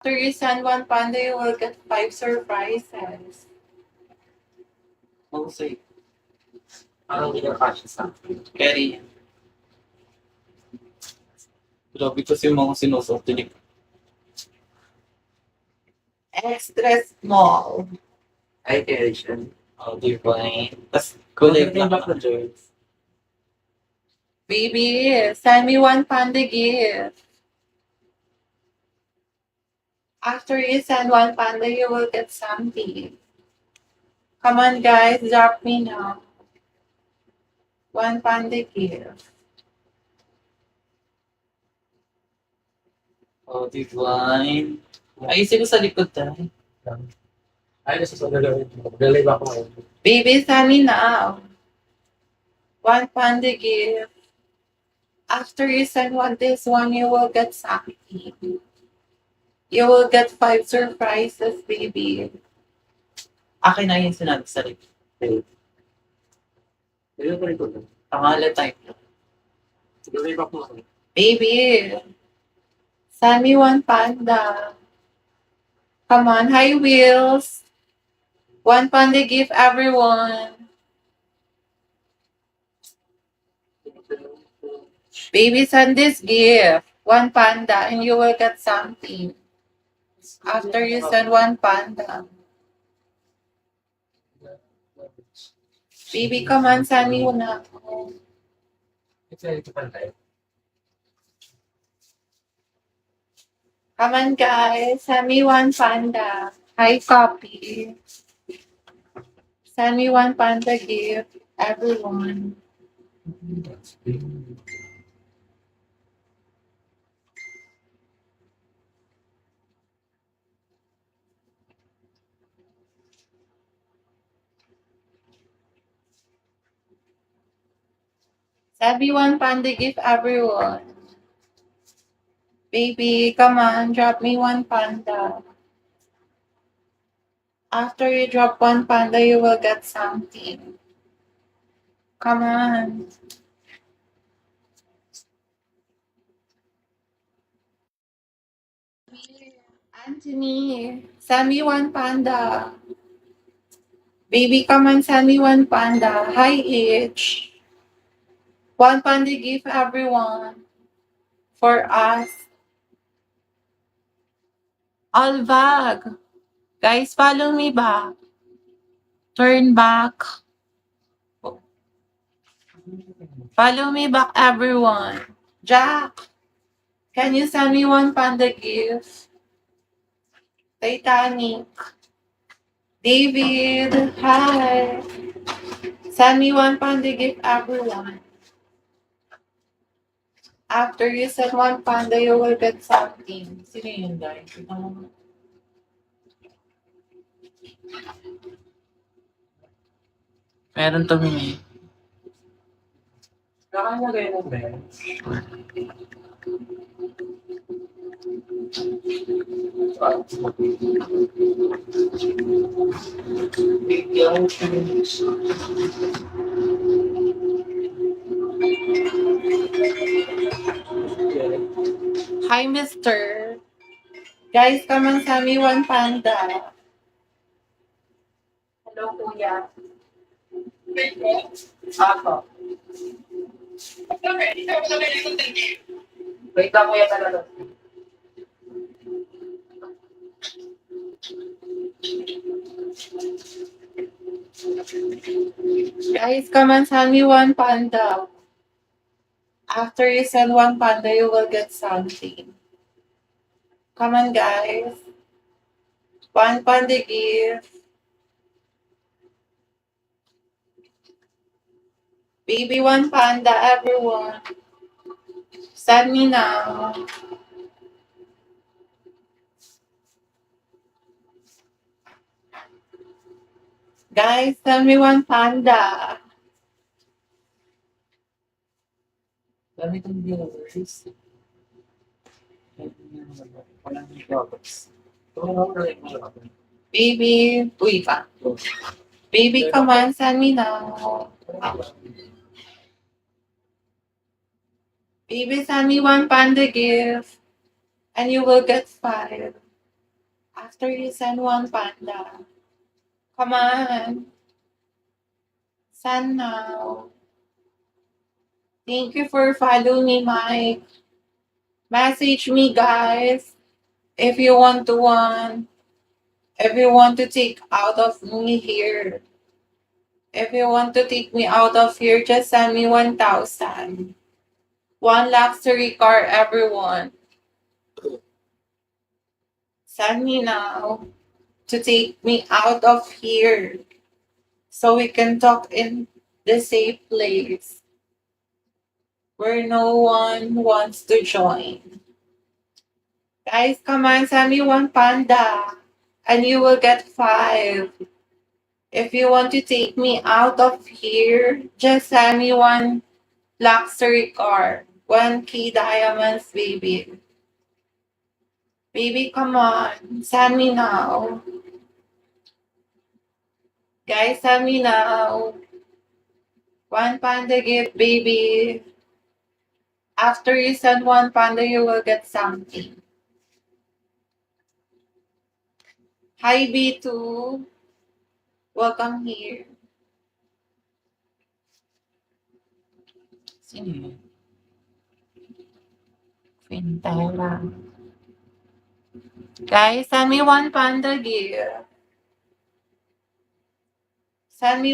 After you send one panda, you will get 5 surprises. We'll see. Parang hindi ka kasya sa akin. Carry. Grabe kasi yung mga sinusuot. Tinig. Extra small. Ay, carry siya. Oh, divine. Tapos, kulay black na jersey. Baby, send me one panda gift. After you send one panda, you will get something. Come on, guys, drop me now. One panda gift. Oh, divine. Ay, sino sa likod tayo? Ay, nasa sa gagawin. Galay ba ako? Baby, send me now. One panda gift. After you send this one, you will get something. You will get 5 surprises, baby. Akin na yung sinabi sa likod. Pero ko rin ko. Pangalan type. Galay ba ako? Baby, send me one panda. Come on, hi Wheels. One panda gift, everyone. Baby, send this gift. One panda, and you will get something. After you send one panda. Baby, come on, send me one. Come on, guys. Send me one panda. Hi, copy. Send me one panda gift, everyone. Send me one panda gift, everyone. Baby, come on, drop me one panda. After you drop one panda, you will get something. Come on. Anthony, send me one panda. Baby, come on, send me one panda. Hi, H. One panda gift, everyone. For us. Alvag. Guys, follow me back. Turn back. Follow me back, everyone. Jack, can you send me one panda gift? Titanic. David, hi. Send me one panda gift, everyone. After you send one panda, you will get something. Sino yun, guys? Meron tumingin. Nakalagay mo ba? Bigyan Hi, mister. Guys, come on, send me one panda. Hello, kuya. Ako. Wait lang, kuya, talaga. Guys, come on, send me one panda. After you send one panda, you will get something. Come on, guys. One panda gift. Baby, one panda, everyone. Send me now. Guys, send me one panda. Dami kong viewers. Walang viewers. Baby, uy pa. Baby, come on, send me now. Baby, send me one panda gift. And you will get 5. After you send one panda. Come on. Send now. Thank you for following me, Mike. Message me, guys. If you want to if you want to take out of me here. If you want to take me out of here, just send me 1,000. One luxury car, everyone. Send me now to take me out of here so we can talk in the safe place where no one wants to join. Guys, come on, send me one panda and you will get 5. If you want to take me out of here, just send me one luxury car. 1K diamonds, baby. Baby, come on. Send me now. Guys, send me now. One panda gift, baby. After you send one panda, you will get something. Hi, B2. Welcome here. Sino yun? Quintela. Guys, send me one panda gift. Send me